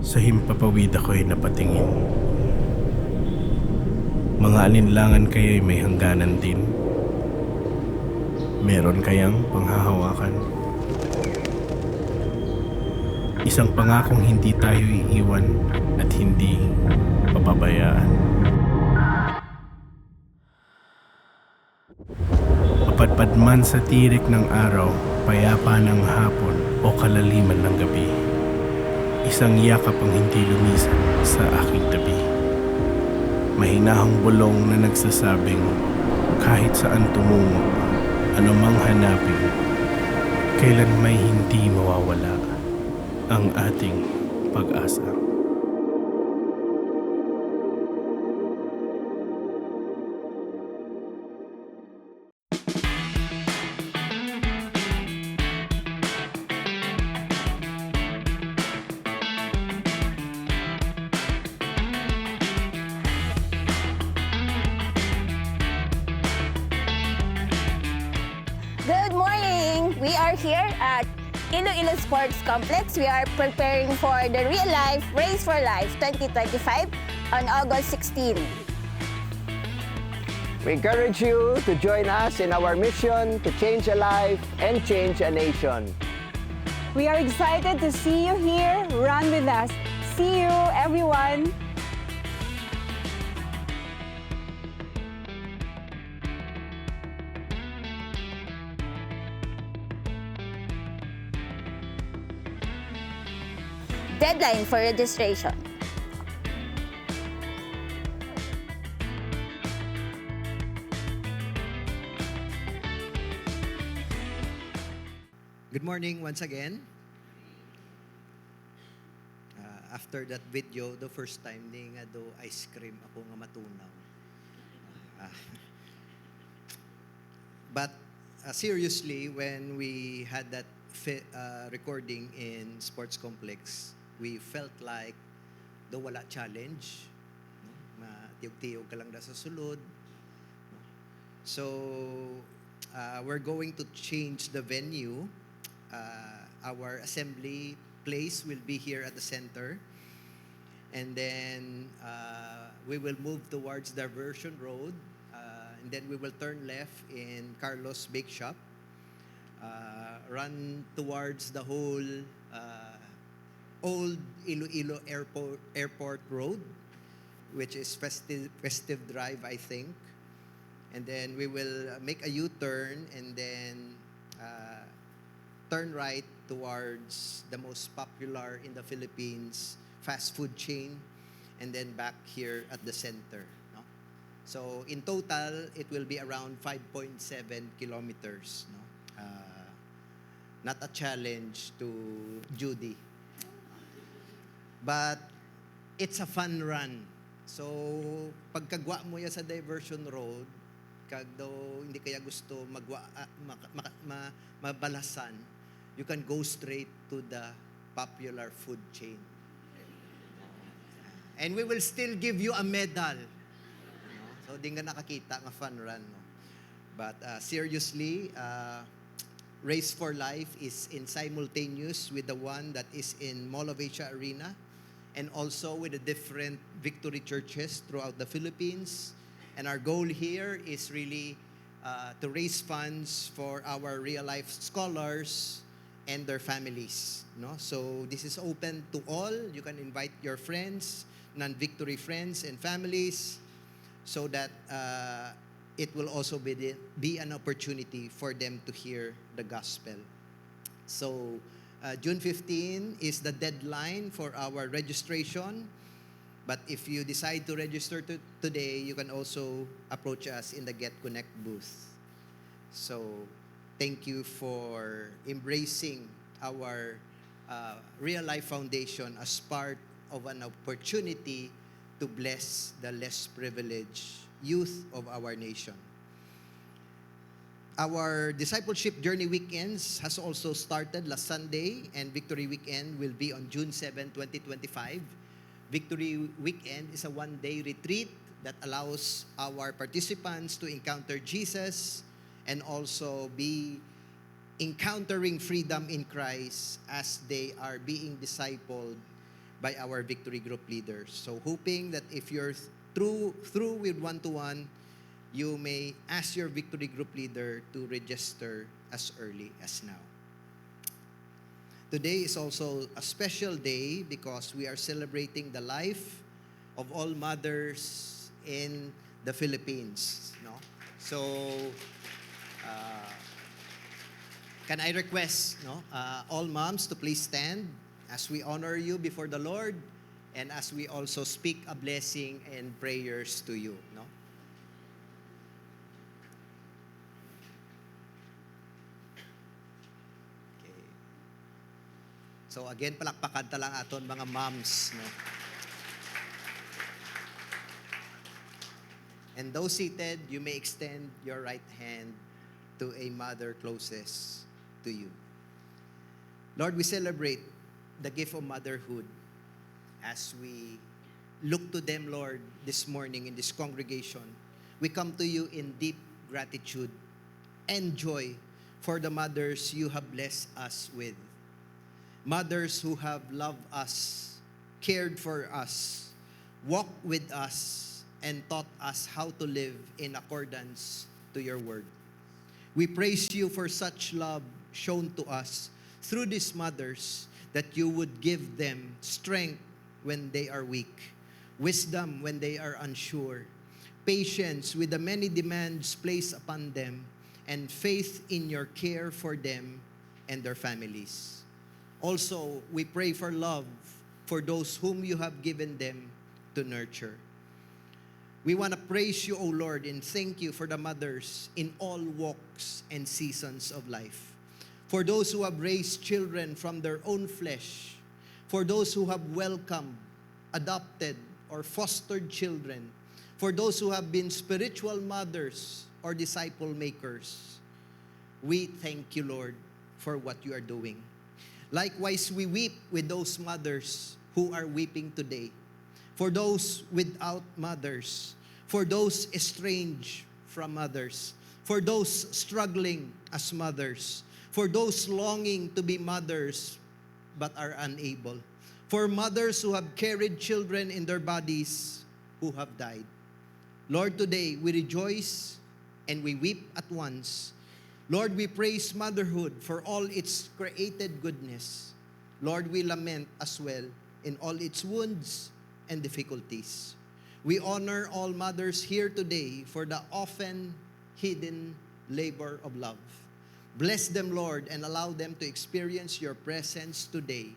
Sa himpapawid ako'y napatingin. Mga alinlangan kaya'y may hangganan din. Meron kayang panghahawakan. Isang pangakong hindi tayo iiwan at hindi papabayaan. Mapadpad man sa tirik ng araw, payapa ng hapon o kalaliman ng gabi. Isang yakap ang hindi lumisan sa aking tabi. Mahinahong bulong na nagsasabing kahit saan tumungo, anumang hanapin, kailan may hindi mawawala ang ating pag-asa. Good morning! We are here at Iloilo Sports Complex. We are preparing for the Real Life Race for Life 2025 on August 16. We encourage you to join us in our mission to change a life and change a nation. We are excited to see you here. Run with us. See you, everyone. Deadline for registration. Good morning once again. After that video, the first time ni nga do ice cream ako nga matunaw. But seriously, when we had that recording in Sports Complex, we felt like do wala challenge. No? Matiyog-tiyog ka lang da sa sulod. No? So, we're going to change the venue. Our assembly place will be here at the center. And then we will move towards Diversion Road. And then we will turn left in Carlos Bake Shop. Run towards the whole old Iloilo Airport Road, which is Festive Drive, I think. And then we will make a U-turn and then turn right towards the most popular in the Philippines fast food chain, and then back here at the center. No? So in total, it will be around 5.7 kilometers. No? Not a challenge to Judy. But it's a fun run. So pagkagwa mo ya sa Diversion Road, kag daw hindi kaya gusto mabalasan, you can go straight to the popular food chain. And we will still give you a medal. No? So, di nga nakakita nga fun run. No? But seriously, Race for Life is in simultaneous with the one that is in Mall of Asia Arena and also with the different victory churches throughout the Philippines. And our goal here is really to raise funds for our real life scholars and their families. No? So this is open to all. You can invite your friends, non-victory friends and families, so that it will also be an opportunity for them to hear the gospel. So June 15 is the deadline for our registration. But if you decide to register today, you can also approach us in the Get Connect booth. So thank you for embracing our Real Life Foundation as part of an opportunity to bless the less privileged youth of our nation. Our discipleship journey weekends has also started last Sunday, and Victory Weekend will be on June 7, 2025. Victory Weekend is a one-day retreat that allows our participants to encounter Jesus and also be encountering freedom in Christ as they are being discipled by our Victory Group leaders. So hoping that if you're through with one-to-one, you may ask your Victory Group leader to register as early as now. Today is also a special day because we are celebrating the life of all mothers in the Philippines. No? So, can I request all moms to please stand as we honor you before the Lord and as we also speak a blessing and prayers to you. No? Okay. So again, palakpakan ta lang aton mga moms. No? And those seated, you may extend your right hand to a mother closest to you. Lord, we celebrate the gift of motherhood as we look to them, Lord, this morning in this congregation. We come to you in deep gratitude and joy for the mothers you have blessed us with. Mothers who have loved us, cared for us, walked with us, and taught us how to live in accordance to your word. We praise you for such love shown to us through these mothers, that you would give them strength when they are weak, wisdom when they are unsure, patience with the many demands placed upon them, and faith in your care for them and their families. Also, we pray for love for those whom you have given them to nurture. We want to praise you, O Lord, and thank you for the mothers in all walks and seasons of life. For those who have raised children from their own flesh, for those who have welcomed, adopted, or fostered children, for those who have been spiritual mothers or disciple makers, we thank you, Lord, for what you are doing. Likewise, we weep with those mothers who are weeping today, for those without mothers, for those estranged from mothers, for those struggling as mothers, for those longing to be mothers but are unable, for mothers who have carried children in their bodies who have died. Lord, today we rejoice and we weep at once. Lord, we praise motherhood for all its created goodness. Lord, we lament as well in all its wounds and difficulties. We honor all mothers here today for the often hidden labor of love. Bless them, Lord, and allow them to experience your presence today.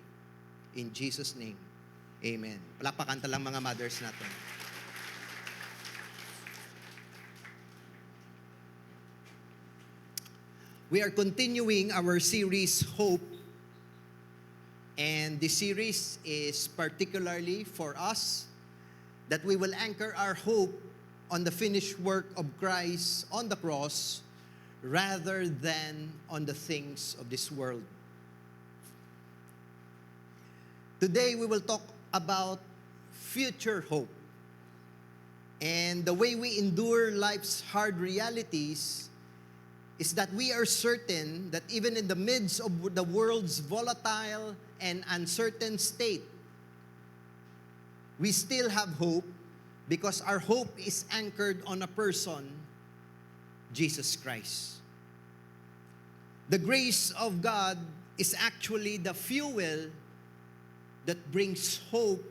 In Jesus' name, amen. Palakpakan ta lang mga mothers natin. We are continuing our series, Hope. And this series is particularly for us that we will anchor our hope on the finished work of Christ on the cross rather than on the things of this world. Today we will talk about future hope. And the way we endure life's hard realities is that we are certain that even in the midst of the world's volatile and uncertain state, we still have hope because our hope is anchored on a person, Jesus Christ. The grace of God is actually the fuel that brings hope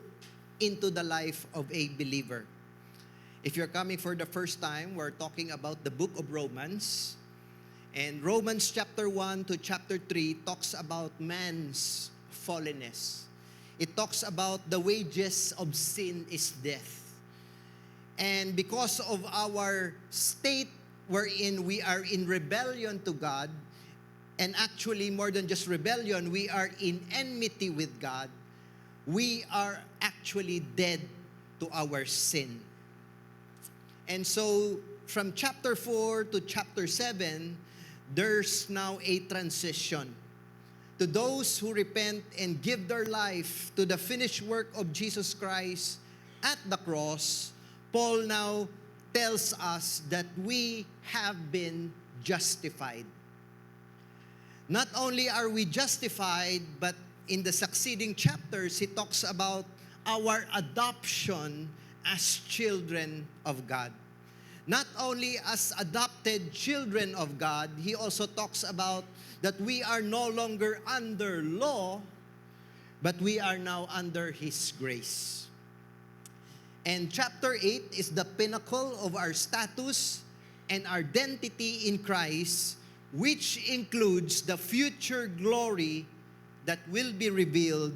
into the life of a believer. If you're coming for the first time, we're talking about the book of Romans. And Romans chapter 1 to chapter 3 talks about man's fallenness. It talks about the wages of sin is death. And because of our state wherein we are in rebellion to God, and actually more than just rebellion, we are in enmity with God, we are actually dead to our sin. And so from chapter 4 to chapter 7, there's now a transition. To those who repent and give their life to the finished work of Jesus Christ at the cross, Paul now tells us that we have been justified. Not only are we justified, but in the succeeding chapters, he talks about our adoption as children of God. Not only as adopted children of God, he also talks about that we are no longer under law, but we are now under His grace. And chapter 8 is the pinnacle of our status and identity in Christ, which includes the future glory that will be revealed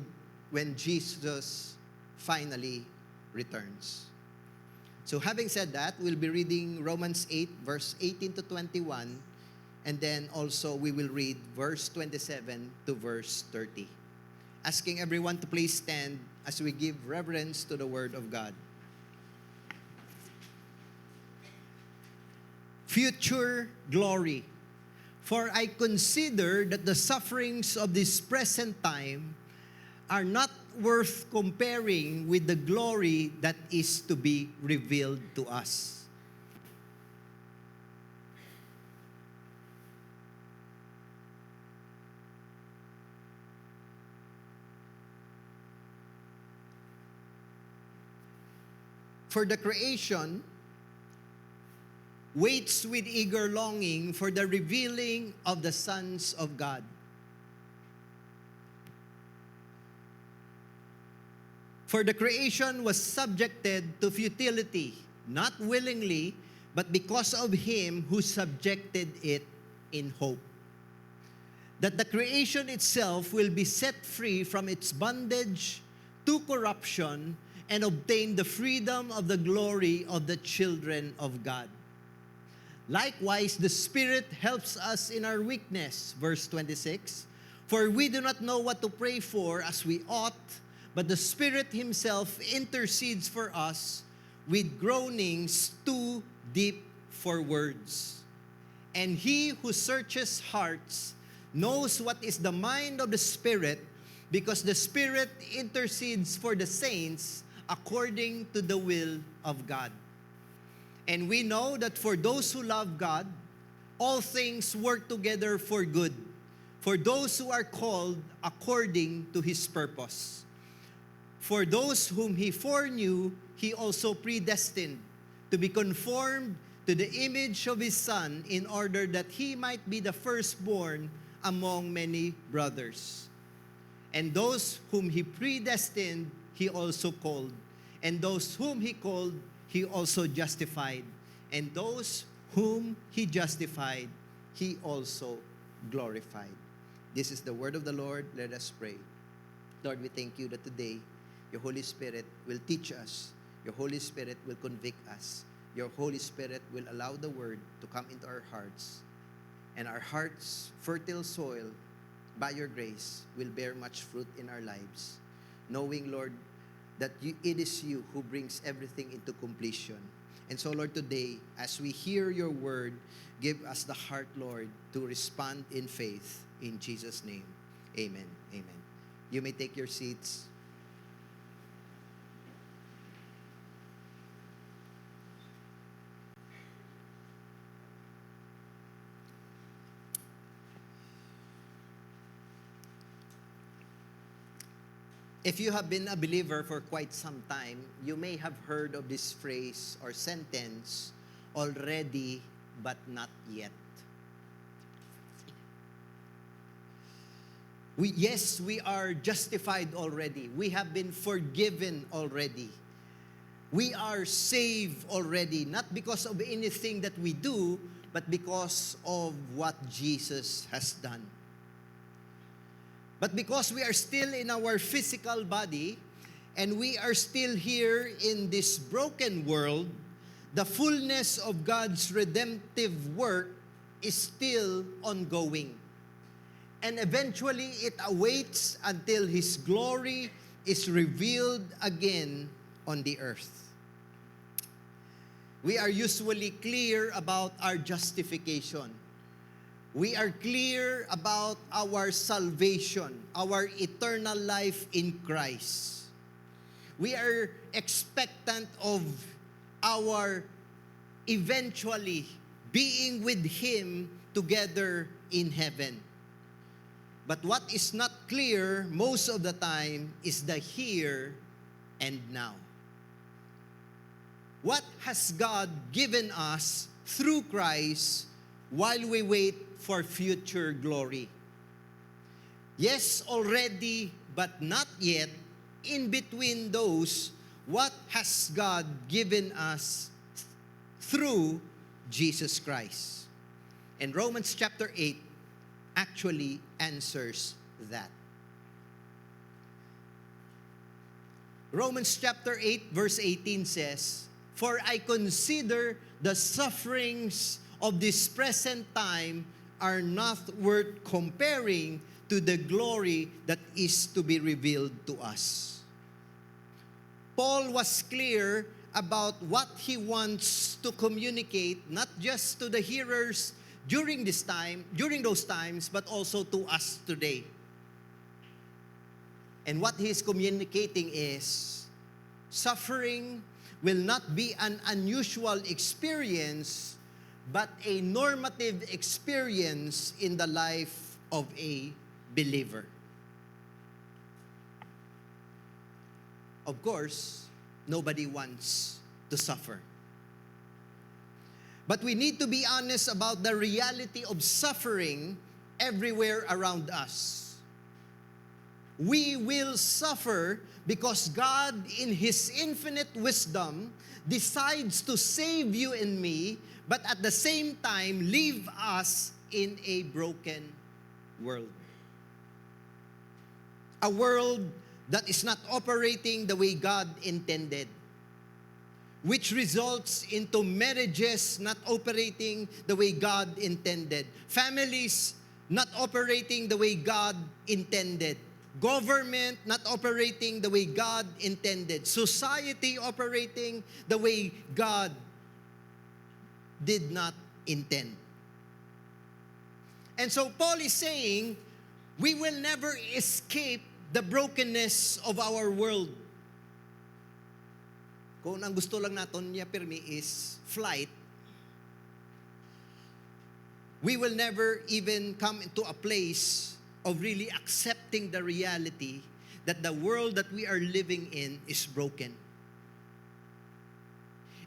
when Jesus finally returns. So having said that, we'll be reading Romans 8, verse 18 to 21, and then also we will read verse 27 to verse 30. Asking everyone to please stand as we give reverence to the Word of God. Future glory. For I consider that the sufferings of this present time are not worth comparing with the glory that is to be revealed to us. For the creation waits with eager longing for the revealing of the sons of God. For the creation was subjected to futility, not willingly, but because of Him who subjected it in hope. That the creation itself will be set free from its bondage to corruption and obtain the freedom of the glory of the children of God. Likewise, the Spirit helps us in our weakness, verse 26. For we do not know what to pray for as we ought, but the Spirit Himself intercedes for us with groanings too deep for words. And He who searches hearts knows what is the mind of the Spirit, because the Spirit intercedes for the saints according to the will of God. And we know that for those who love God, all things work together for good, for those who are called according to His purpose. For those whom He foreknew, He also predestined to be conformed to the image of His Son, in order that He might be the firstborn among many brothers. And those whom He predestined, He also called. And those whom He called, He also justified. And those whom He justified, He also glorified. This is the word of the Lord. Let us pray. Lord, we thank You that today Your Holy Spirit will teach us. Your Holy Spirit will convict us. Your Holy Spirit will allow the word to come into our hearts. And our hearts, fertile soil, by Your grace, will bear much fruit in our lives. Knowing, Lord, that it is You who brings everything into completion. And so, Lord, today, as we hear Your word, give us the heart, Lord, to respond in faith. In Jesus' name, amen. Amen. You may take your seats. If you have been a believer for quite some time, you may have heard of this phrase or sentence, already but not yet. Yes, we are justified already. We have been forgiven already. We are saved already, not because of anything that we do, but because of what Jesus has done. But because we are still in our physical body, and we are still here in this broken world, the fullness of God's redemptive work is still ongoing. And eventually it awaits until His glory is revealed again on the earth. We are usually clear about our justification. We are clear about our salvation, our eternal life in Christ. We are expectant of our eventually being with Him together in heaven. But what is not clear most of the time is the here and now. What has God given us through Christ while we wait for future glory? Yes, already, but not yet. In between those, what has God given us through Jesus Christ? And Romans chapter 8 actually answers that. Romans chapter 8 verse 18 says, "For I consider the sufferings of this present time are not worth comparing to the glory that is to be revealed to us." Paul was clear about what he wants to communicate, not just to the hearers during those times, but also to us today. And what he is communicating is, suffering will not be an unusual experience, but a normative experience in the life of a believer. Of course, nobody wants to suffer. But we need to be honest about the reality of suffering everywhere around us. We will suffer because God, in His infinite wisdom, decides to save you and me, but at the same time, leave us in a broken world. A world that is not operating the way God intended, which results into marriages not operating the way God intended, families not operating the way God intended, government not operating the way God intended, society operating the way God did not intend. And so Paul is saying, we will never escape the brokenness of our world. Kung ang gusto lang natin niya pirmi is flight, we will never even come into a place of really accepting the reality that the world that we are living in is broken.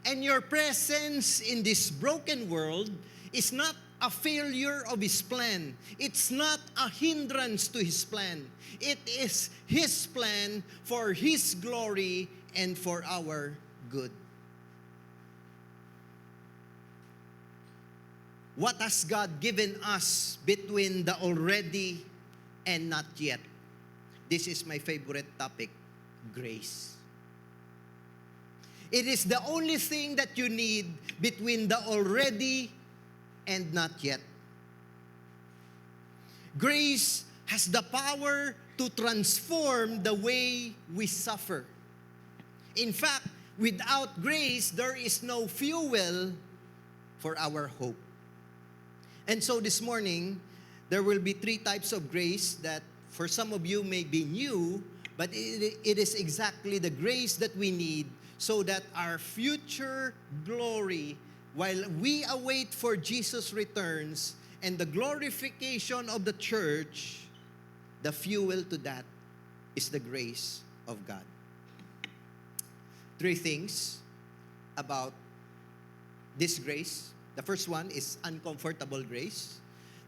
And your presence in this broken world is not a failure of His plan. It's not a hindrance to His plan. It is His plan for His glory and for our good. What has God given us between the already and not yet? This is my favorite topic, grace. It is the only thing that you need between the already and not yet. Grace has the power to transform the way we suffer. In fact, without grace, there is no fuel for our hope. And so this morning, there will be 3 types of grace that for some of you may be new, but it is exactly the grace that we need so that our future glory, while we await for Jesus' returns and the glorification of the church, the fuel to that is the grace of God. 3 things about this grace. The first one is uncomfortable grace.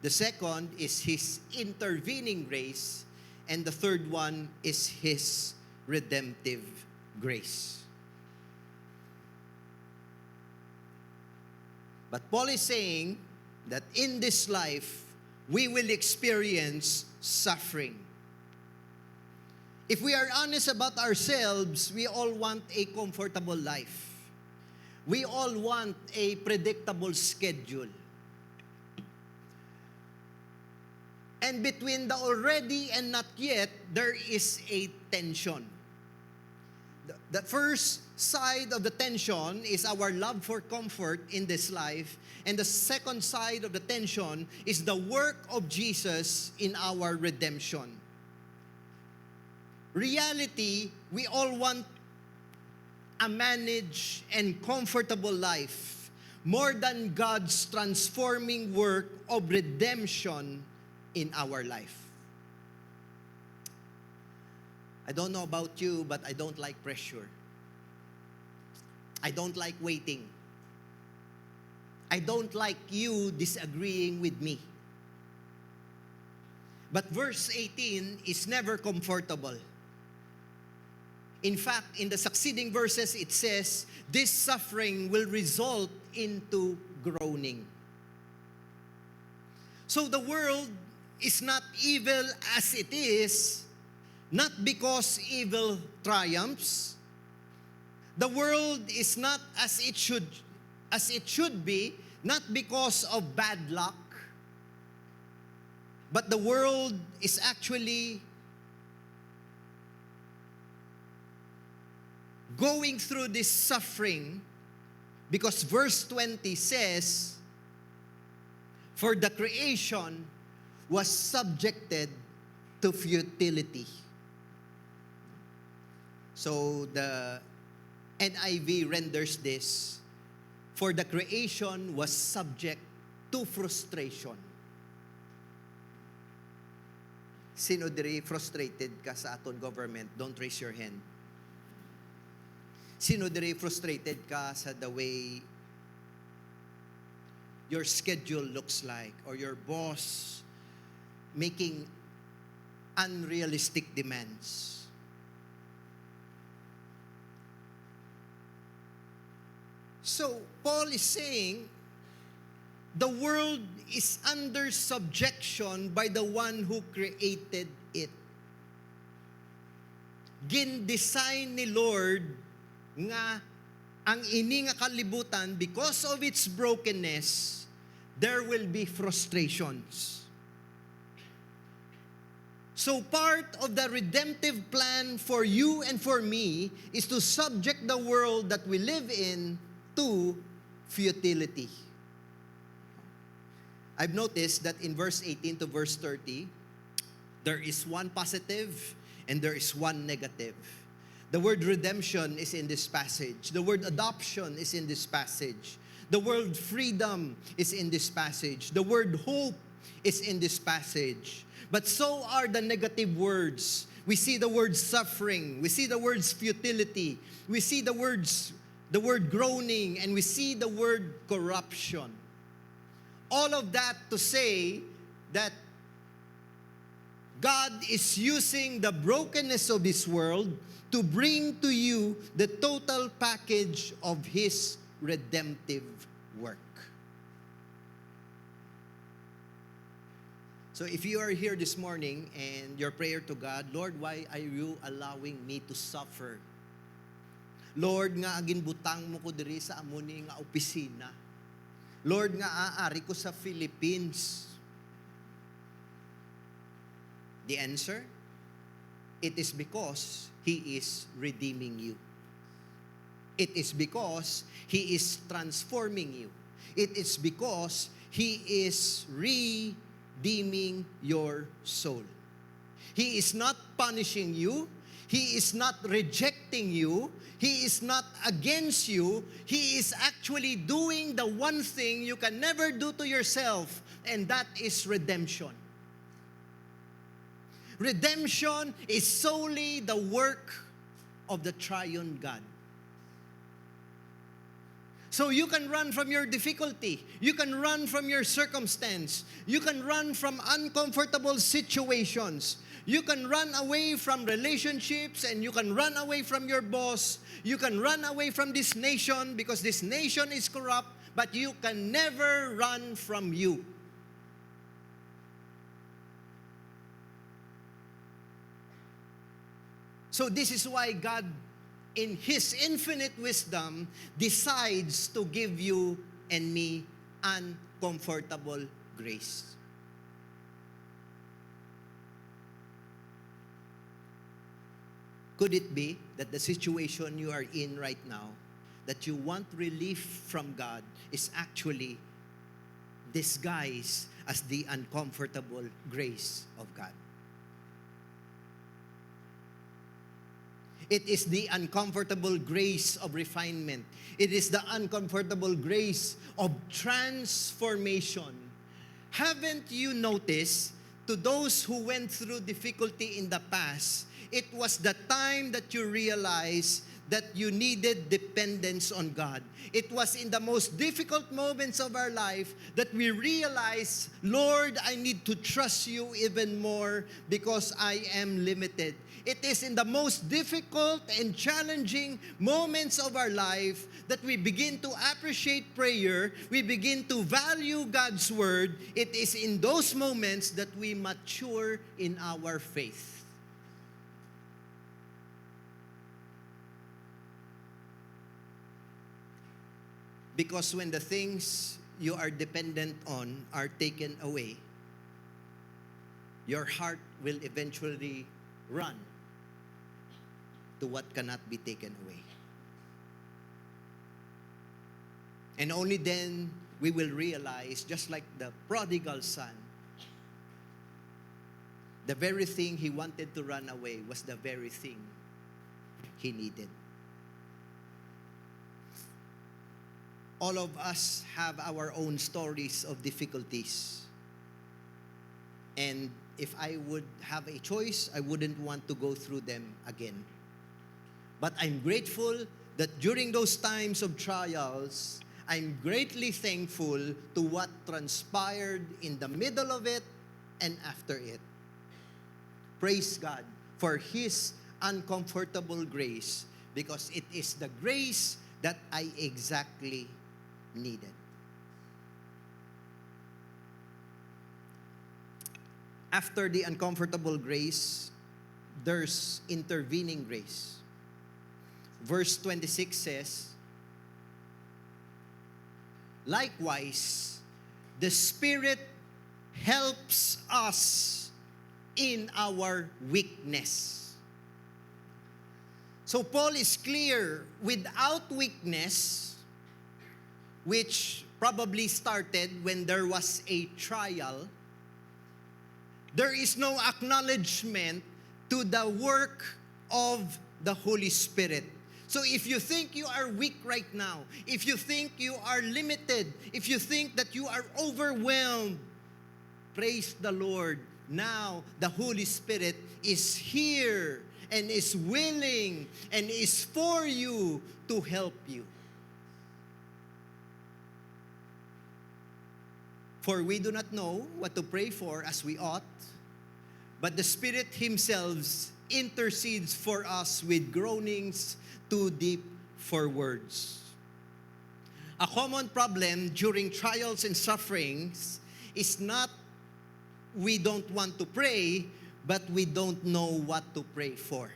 The second is His intervening grace. And the third one is His redemptive grace. But Paul is saying that in this life, we will experience suffering. If we are honest about ourselves, we all want a comfortable life. We all want a predictable schedule. And between the already and not yet, there is a tension. The first side of the tension is our love for comfort in this life. And the second side of the tension is the work of Jesus in our redemption. Reality, we all want a managed and comfortable life more than God's transforming work of redemption in our life. I don't know about you, but I don't like pressure. I don't like waiting. I don't like you disagreeing with me. But verse 18 is never comfortable. In fact, in the succeeding verses, it says, this suffering will result into groaning. So the world is not evil as it is, not because evil triumphs. The world is not as it should be, not because of bad luck, but the world is actually going through this suffering because verse 20 says, for the creation was subjected to futility. So the NIV renders this, for the creation was subject to frustration. Sino diri frustrated ka sa aton government? Don't raise your hand. Sino diri frustrated ka sa the way your schedule looks like, or your boss making unrealistic demands? So, Paul is saying, the world is under subjection by the one who created it. Gin-design ni Lord nga ang ini nga kalibutan, because of its brokenness, there will be frustrations. So part of the redemptive plan for you and for me is to subject the world that we live in to futility. I've noticed that in verse 18 to verse 30, there is one positive and there is one negative. The word redemption is in this passage. The word adoption is in this passage. The word freedom is in this passage. The word hope is in this passage. But so are the negative words. We see the word suffering. We see the words futility. We see the word groaning, and we see the word corruption. All of that to say that God is using the brokenness of this world to bring to you the total package of His redemptive work. So if you are here this morning and your prayer to God, Lord, why are you allowing me to suffer? Lord, nga ginbutang mo ko diri sa amuni nga opisina. Lord, nga aari ko sa Philippines. The answer? It is because He is redeeming you. It is because He is transforming you. It is because He is redeeming your soul. He is not punishing you. He is not rejecting you. He is not against you. He is actually doing the one thing you can never do to yourself, and that is redemption. Redemption is solely the work of the triune God. So you can run from your difficulty. You can run from your circumstance. You can run from uncomfortable situations. You can run away from relationships, and you can run away from your boss. You can run away from this nation because this nation is corrupt, but you can never run from you. So this is why God, in His infinite wisdom, decides to give you and me uncomfortable grace. Could it be that the situation you are in right now, that you want relief from God, is actually disguised as the uncomfortable grace of God? It is the uncomfortable grace of refinement. It is the uncomfortable grace of transformation. Haven't you noticed, to those who went through difficulty in the past, it was the time that you realized that you needed dependence on God. It was in the most difficult moments of our life that we realized, Lord, I need to trust you even more because I am limited. It is in the most difficult and challenging moments of our life that we begin to appreciate prayer, we begin to value God's word. It is in those moments that we mature in our faith. Because when the things you are dependent on are taken away, your heart will eventually run to what cannot be taken away. And only then we will realize, just like the prodigal son, the very thing he wanted to run away was the very thing he needed. All of us have our own stories of difficulties. And if I would have a choice, I wouldn't want to go through them again. But I'm grateful that during those times of trials, I'm greatly thankful to what transpired in the middle of it and after it. Praise God for His uncomfortable grace, because it is the grace that I exactly needed. After the uncomfortable grace, there's intervening grace. Verse 26 says, likewise, the Spirit helps us in our weakness. So Paul is clear, without weakness, which probably started when there was a trial, there is no acknowledgement to the work of the Holy Spirit. So if you think you are weak right now, if you think you are limited, if you think that you are overwhelmed, praise the Lord. Now the Holy Spirit is here and is willing and is for you to help you. For we do not know what to pray for as we ought, but the Spirit Himself intercedes for us with groanings too deep for words. A common problem during trials and sufferings is not we don't want to pray, but we don't know what to pray for.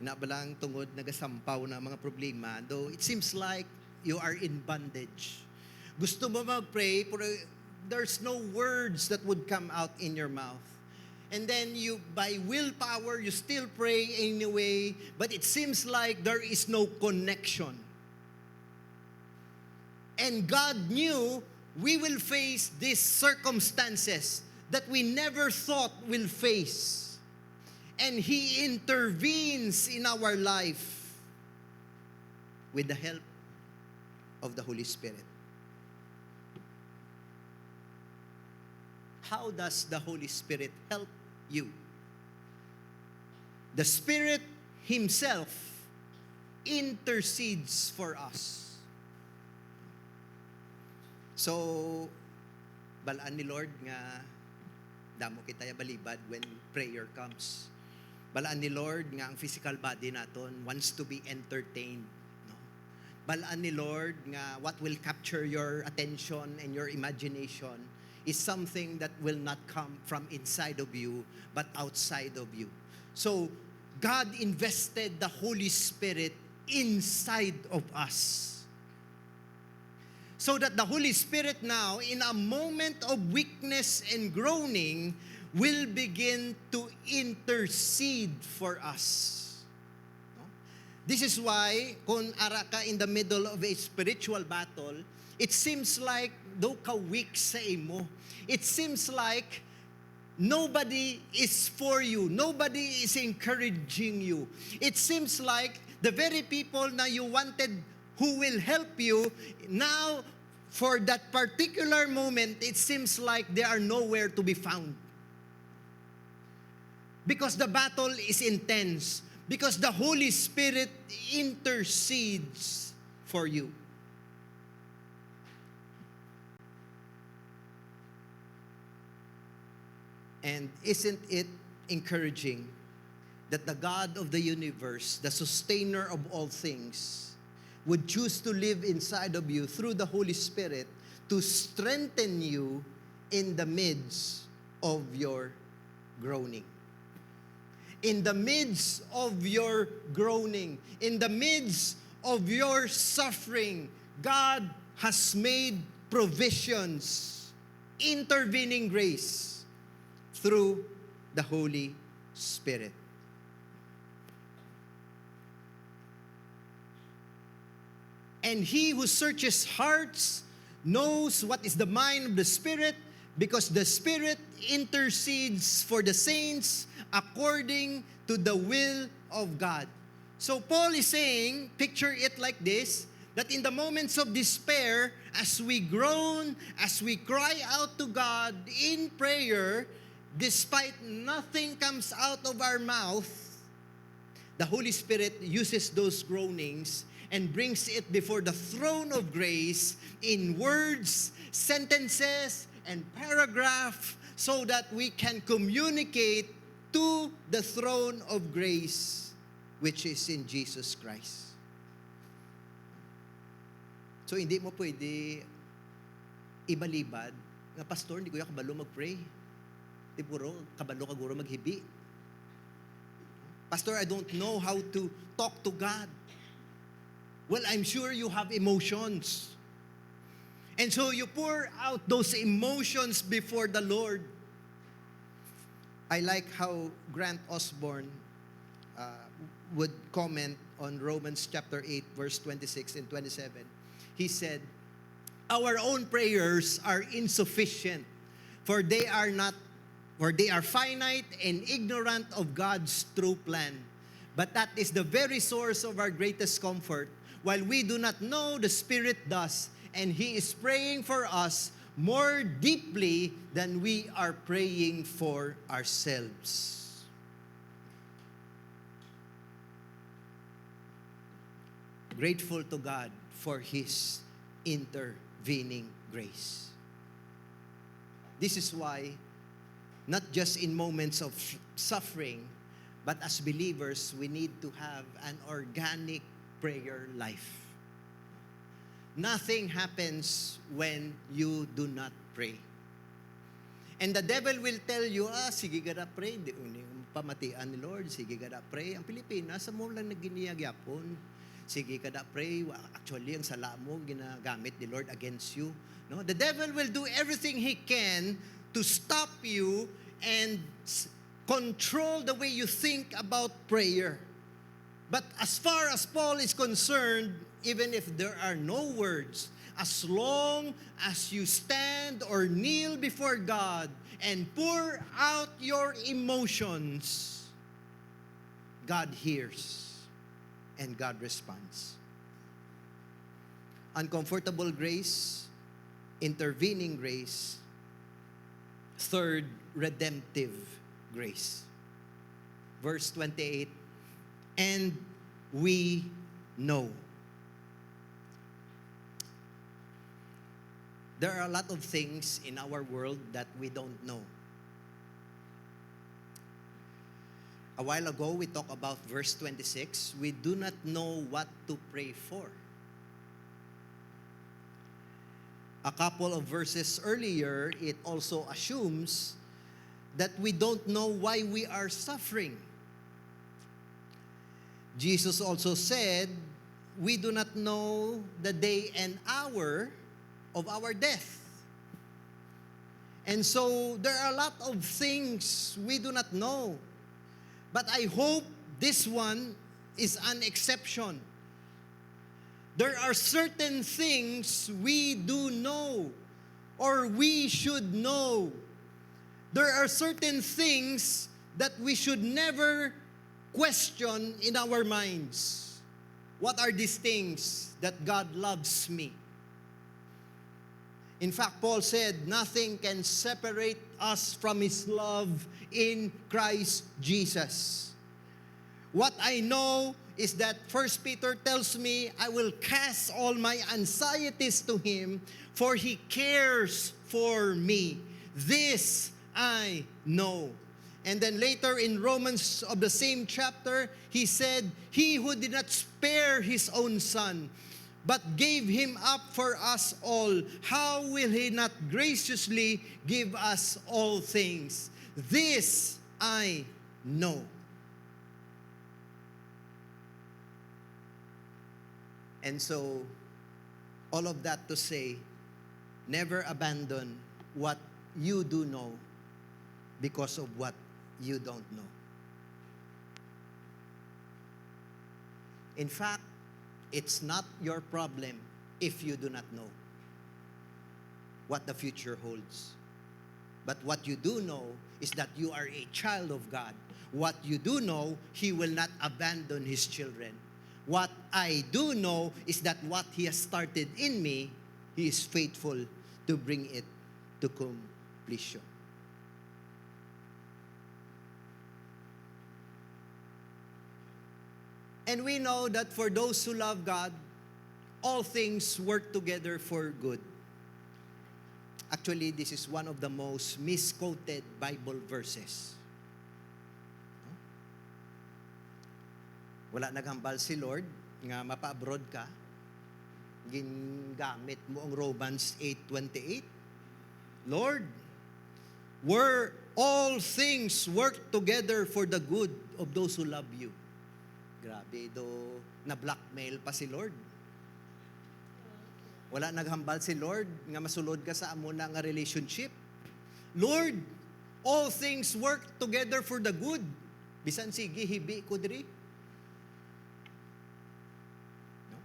Nabalang tungod nagasampaw na mga problema, though it seems like you are in bondage. Gusto mo mag-pray, pero there's no words that would come out in your mouth. And then you, by willpower, you still pray anyway, but it seems like there is no connection. And God knew we will face these circumstances that we never thought we'll face. And He intervenes in our life with the help of the Holy Spirit. How does the Holy Spirit help you? The Spirit Himself intercedes for us. So, balaan ni Lord nga damo kita balibad when prayer comes. Balaan ni Lord nga ang physical body naton wants to be entertained. No? Balaan ni Lord nga what will capture your attention and your imagination is something that will not come from inside of you, but outside of you. So, God invested the Holy Spirit inside of us. So that the Holy Spirit now, in a moment of weakness and groaning, will begin to intercede for us. This is why, kung ara ka in the middle of a spiritual battle, it seems like do ka weak sa imo. It seems like nobody is for you. Nobody is encouraging you. It seems like the very people na you wanted who will help you, now for that particular moment, it seems like they are nowhere to be found. Because the battle is intense. Because the Holy Spirit intercedes for you. And isn't it encouraging that the God of the universe, the sustainer of all things, would choose to live inside of you through the Holy Spirit to strengthen you in the midst of your groaning. In the midst of your groaning, in the midst of your suffering, God has made provisions, intervening grace through the Holy Spirit. And he who searches hearts knows what is the mind of the Spirit, because the Spirit intercedes for the saints according to the will of God. So Paul is saying, picture it like this, that in the moments of despair, as we groan, as we cry out to God in prayer, despite nothing comes out of our mouth, the Holy Spirit uses those groanings and brings it before the throne of grace in words, sentences, and paragraph, so that we can communicate to the throne of grace, which is in Jesus Christ. So hindi mo pwede ibalibad nga, pastor, hindi ko yung kabalo mag-pray. Di puro, kabalo ka guro maghibi. Pastor, I don't know how to talk to God. Well, I'm sure you have emotions. And so you pour out those emotions before the Lord. I like how Grant Osborne would comment on Romans chapter 8, verse 26 and 27. He said, our own prayers are insufficient, for they are finite and ignorant of God's true plan. But that is the very source of our greatest comfort. While we do not know, the Spirit does, and He is praying for us more deeply than we are praying for ourselves. Grateful to God for His intervening grace. This is why, not just in moments of suffering, but as believers, we need to have an organic prayer life. Nothing happens when you do not pray. And the devil will tell you, sige gada pray, di uning pamatian ni Lord, sige gada pray. Ang Pilipinas, sa mo lang naginiyag-yapon. Sige kada pray, actually ang sala mo ginagamit ni Lord against you. No? The devil will do everything he can to stop you and control the way you think about prayer. But as far as Paul is concerned, even if there are no words, as long as you stand or kneel before God and pour out your emotions, God hears and God responds. Uncomfortable grace, intervening grace. Third, redemptive grace. Verse 28, and we know. There are a lot of things in our world that we don't know. A while ago, we talked about verse 26. We do not know what to pray for. A couple of verses earlier, it also assumes that we don't know why we are suffering. Jesus also said, we do not know the day and hour of our death. And so there are a lot of things we do not know. But I hope this one is an exception. There are certain things we do know, or we should know. There are certain things that we should never question in our minds. What are these things? That God loves me. In fact, Paul said, nothing can separate us from His love in Christ Jesus. What I know is that 1 Peter tells me, I will cast all my anxieties to Him, for He cares for me. This I know. And then later in Romans of the same chapter, he said, He who did not spare His own Son, but gave Him up for us all, how will He not graciously give us all things? This I know. And so, all of that to say, never abandon what you do know because of what you don't know. In fact, it's not your problem if you do not know what the future holds. But what you do know is that you are a child of God. What you do know, He will not abandon His children. What I do know is that what He has started in me, He is faithful to bring it to completion. And we know that for those who love God, all things work together for good. Actually, this is one of the most misquoted Bible verses. Wala naghambal si Lord nga mapa-abroad ka. Gingamit mo ang Romans 8:28. Lord, where all things work together for the good of those who love you. Grabe, na-blackmail pa si Lord. Wala naghambal si Lord nga masulod ka sa amo na nga relationship. Lord, all things work together for the good. Bisan sige, hibi ko diri. No?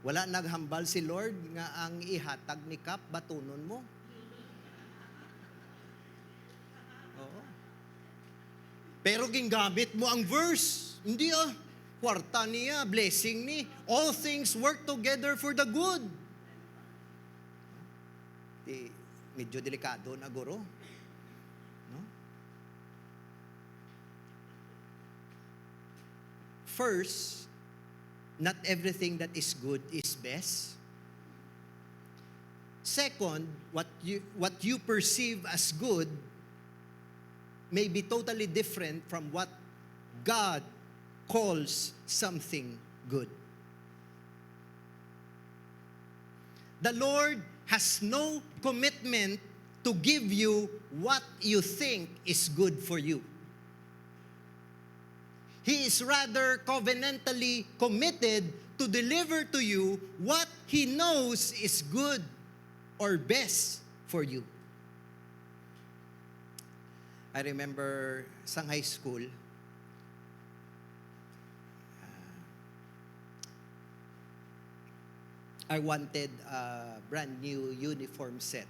Wala naghambal si Lord nga ang ihatag ni Kap, batunon mo. Oo. Pero gingamit mo ang verse. Hindi kwarta niya, blessing ni. All things work together for the good. Medyo delikado na guro. No? First, not everything that is good is best. Second, what you perceive as good may be totally different from what God calls something good. The Lord has no commitment to give you what you think is good for you. He is rather covenantally committed to deliver to you what He knows is good or best for you. I remember sa high school, I wanted a brand new uniform set.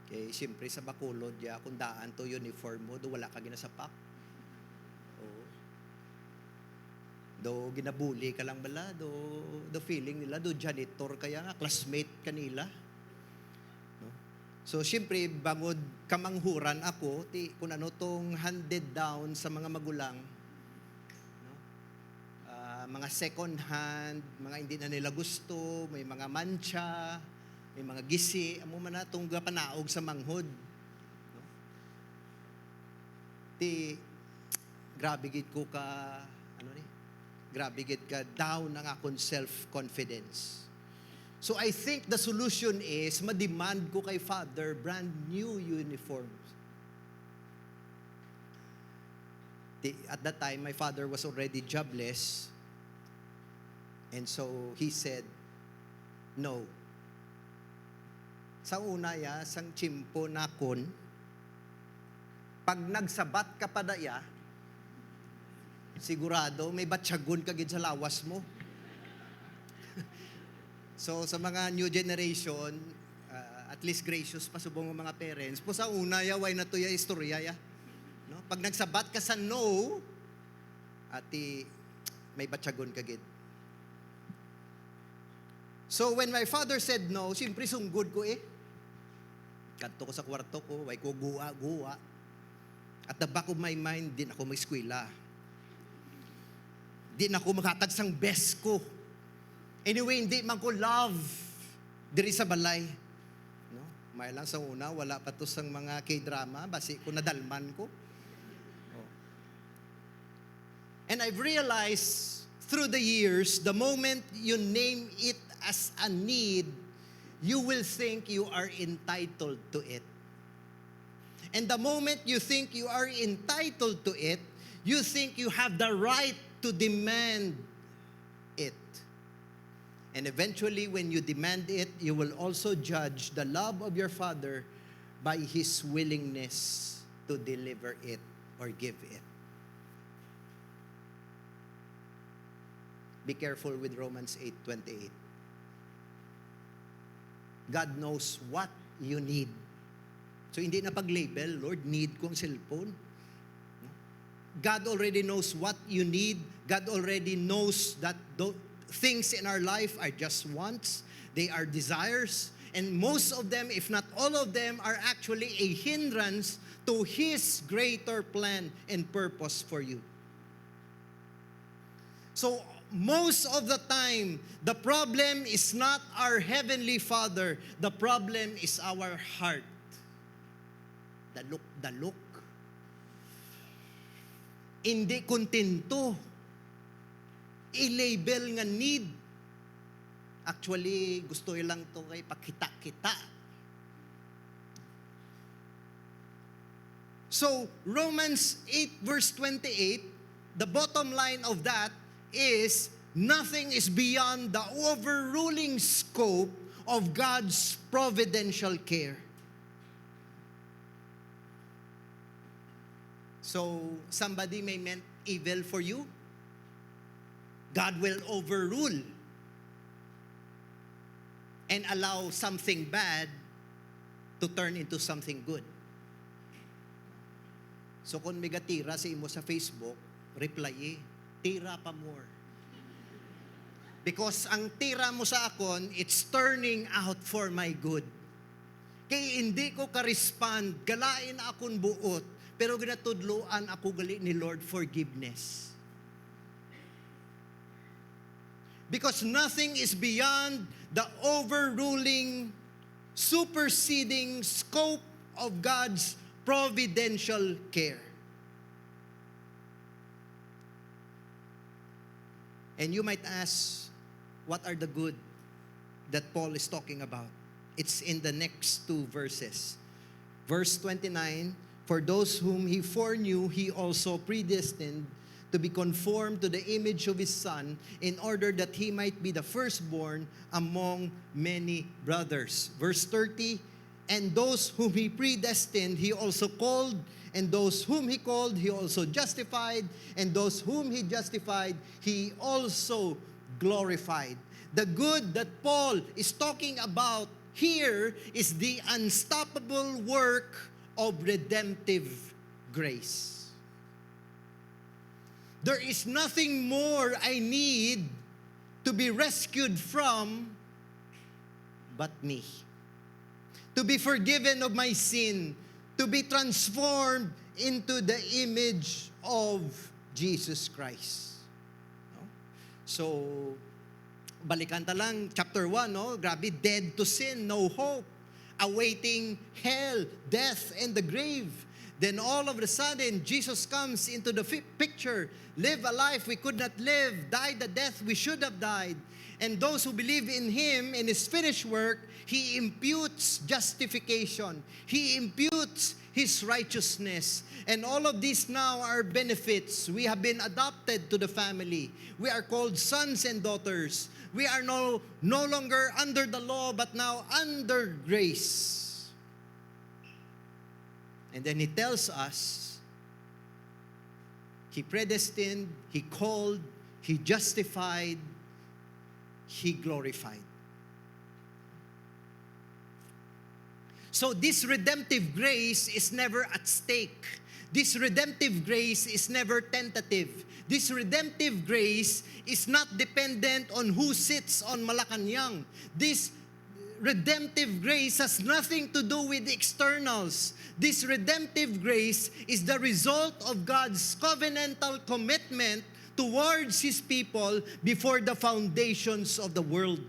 Okay, siyempre sa Bacolod, kung daan to uniform mo, do wala ka ginasapak. Oo. Do ginabuli ka lang bala, do feeling nila, do janitor kaya nga, classmate kanila. No? So siyempre, bangod kamanghuran ako, kung ano tong handed down sa mga magulang, mga second hand, mga hindi na nila gusto, may mga mancha, may mga gisi, amo man natong panaog sa manghod. No? Grabe gid ko ka, grabe gid ka down ang akong self-confidence. So I think the solution is, ma-demand ko kay Father brand new uniforms. At that time, my father was already jobless. And so, he said, no. Sa una, sang chimpo na kon, pag nagsabat ka pa daya, sigurado may batsagon ka gid sa lawas mo. So, sa mga new generation, at least gracious pa subong mga parents, po sa una, why na to istorya, no? Pag nagsabat ka sa no, ati, may batsagon ka gid. So when my father said no, siyempre sunggod ko Kadto ko sa kwarto ko, way ko guwa-guwa. At the back of my mind, di na ako mag-eskwela. Di na ako makatag sang best ko. Anyway, hindi man ko love diri sa balay. No? May lang sa una, wala pa to sang mga K-drama, basi ko nadalman ko. Oh. And I've realized through the years, the moment you name it as a need, you will think you are entitled to it. And the moment you think you are entitled to it, you think you have the right to demand it. And eventually, when you demand it, you will also judge the love of your Father by His willingness to deliver it or give it. Be careful with Romans 8:28. God knows what you need. So hindi na pag-label, Lord, need kong cellphone. God already knows what you need. God already knows that things in our life are just wants. They are desires. And most of them, if not all of them, are actually a hindrance to His greater plan and purpose for you. So, most of the time, the problem is not our Heavenly Father. The problem is our heart. Dalok. Hindi kontento. I-label nga need. Actually, gusto ilang to kay pakita-kita. So, Romans 8 verse 28, the bottom line of that is nothing is beyond the overruling scope of God's providential care. So, somebody may meant evil for you. God will overrule and allow something bad to turn into something good. So, kung may gatira sa imo sa Facebook, reply tira pa more. Because ang tira mo sa akon, it's turning out for my good. Kaya hindi ko ka-respond, galain akong buot, pero ginatudloan ako gali ni Lord forgiveness. Because nothing is beyond the overruling, superseding scope of God's providential care. And you might ask, what are the good that Paul is talking about? It's in the next two verses. Verse 29, for those whom He foreknew, He also predestined to be conformed to the image of His Son, in order that He might be the firstborn among many brothers. Verse 30, and those whom He predestined, He also called, and those whom He called, He also justified, and those whom He justified, He also glorified. The good that Paul is talking about here is the unstoppable work of redemptive grace. There is nothing more I need to be rescued from but me. To be forgiven of my sin, to be transformed into the image of Jesus Christ. No? So, balikan ta lang, chapter 1, no? Grabe, dead to sin, no hope, awaiting hell, death, and the grave. Then all of a sudden, Jesus comes into the picture, live a life we could not live, die the death we should have died. And those who believe in Him, in His finished work, He imputes justification. He imputes His righteousness. And all of these now are benefits. We have been adopted to the family. We are called sons and daughters. We are no longer under the law, but now under grace. And then He tells us, He predestined, He called, He justified, He glorified. So this redemptive grace is never at stake. This redemptive grace is never tentative. This redemptive grace is not dependent on who sits on Malacanang. This redemptive grace has nothing to do with externals. This redemptive grace is the result of God's covenantal commitment towards His people before the foundations of the world.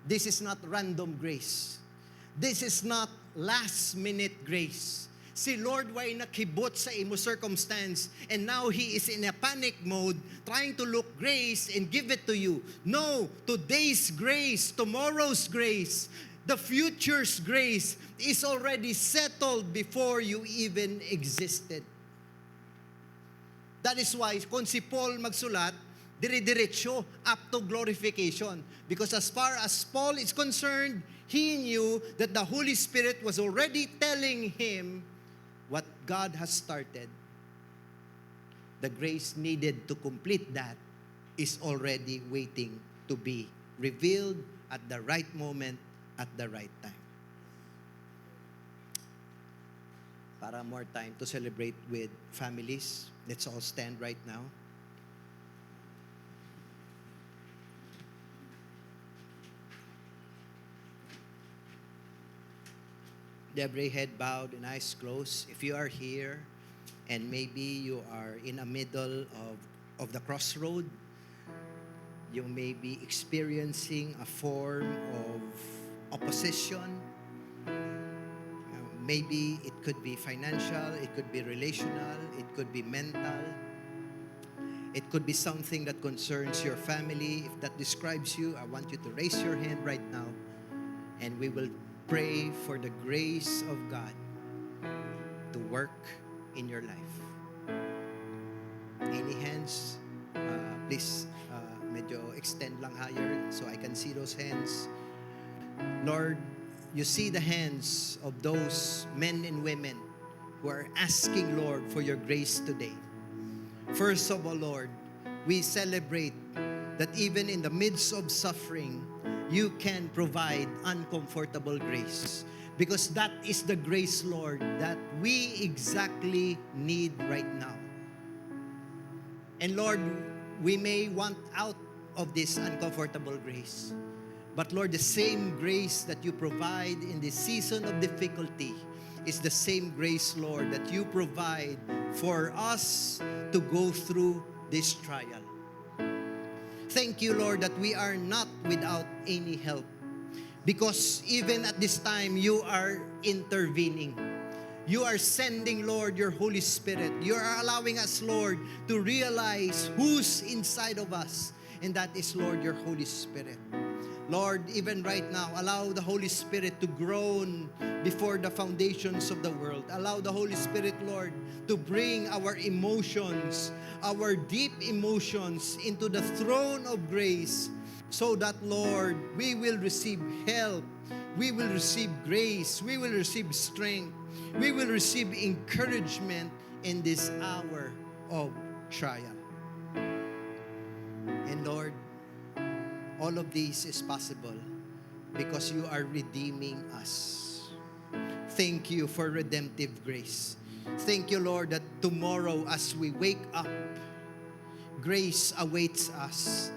This is not random grace. This is not last-minute grace. Si Lord way nakibot sa imo circumstance and now He is in a panic mode trying to look grace and give it to you. No, today's grace, tomorrow's grace, the future's grace is already settled before you even existed. That is why kung si Paul magsulat, dire-diretso up to glorification. Because as far as Paul is concerned, he knew that the Holy Spirit was already telling him what God has started. The grace needed to complete that is already waiting to be revealed at the right moment, at the right time. Para more time to celebrate with families, let's all stand right now. Every head bowed and eyes closed. If you are here and maybe you are in the middle of the crossroad, you may be experiencing a form of opposition. Maybe it could be financial, it could be relational, it could be mental. It could be something that concerns your family. If that describes you, I want you to raise your hand right now and we will pray for the grace of God to work in your life. Any hands? Please, medyo extend lang higher so I can see those hands. Lord, you see the hands of those men and women who are asking, Lord, for your grace today. First of all, Lord, we celebrate that even in the midst of suffering, you can provide uncomfortable grace. Because that is the grace, Lord, that we exactly need right now. And Lord, we may want out of this uncomfortable grace. But Lord, the same grace that you provide in this season of difficulty is the same grace, Lord, that you provide for us to go through this trial. Thank you, Lord, that we are not without any help. Because even at this time, you are intervening. You are sending, Lord, your Holy Spirit. You are allowing us, Lord, to realize who's inside of us. And that is, Lord, your Holy Spirit. Lord, even right now, allow the Holy Spirit to groan before the foundations of the world. Allow the Holy Spirit, Lord, to bring our emotions, our deep emotions into the throne of grace so that, Lord, we will receive help, we will receive grace, we will receive strength, we will receive encouragement in this hour of trial. And Lord, all of this is possible because you are redeeming us. Thank you for redemptive grace. Thank you, Lord, that tomorrow as we wake up, grace awaits us.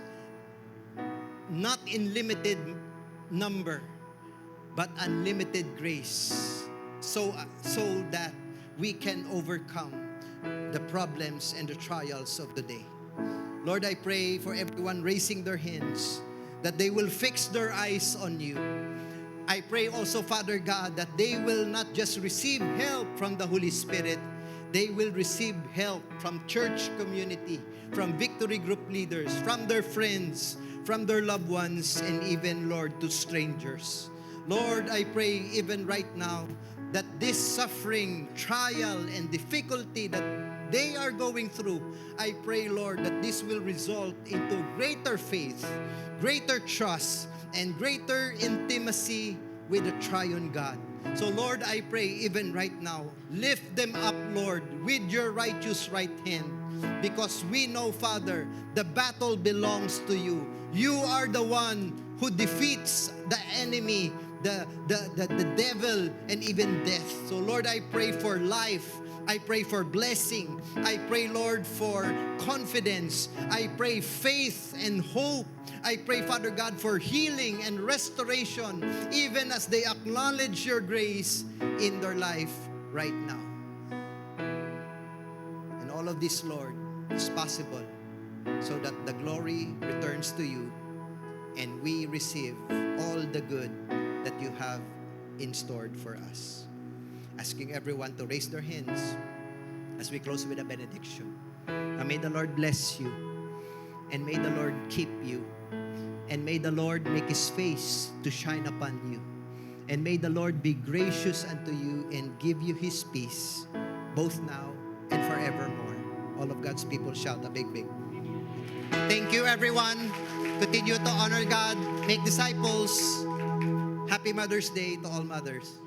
Not in limited number, but unlimited grace. So that we can overcome the problems and the trials of the day. Lord, I pray for everyone raising their hands that they will fix their eyes on you. I pray also, Father God, that they will not just receive help from the Holy Spirit, they will receive help from church community, from Victory Group leaders, from their friends, from their loved ones, and even, Lord, to strangers. Lord, I pray even right now that this suffering, trial, and difficulty that they are going through, I pray, Lord, that this will result into greater faith, greater trust, and greater intimacy with the triune God. So, Lord, I pray even right now, lift them up, Lord, with your righteous right hand, because we know, Father, the battle belongs to you. You are the one who defeats the enemy, the devil, and even death. So, Lord, I pray for life. I pray for blessing. I pray, Lord, for confidence. I pray faith and hope. I pray, Father God, for healing and restoration, even as they acknowledge your grace in their life right now. And all of this, Lord, is possible so that the glory returns to you and we receive all the good that you have in store for us. Asking everyone to raise their hands as we close with a benediction. Now may the Lord bless you, and may the Lord keep you, and may the Lord make His face to shine upon you, and may the Lord be gracious unto you and give you His peace, both now and forevermore. All of God's people shout a big. Thank you, everyone. Continue to honor God, make disciples. Happy Mother's Day to all mothers.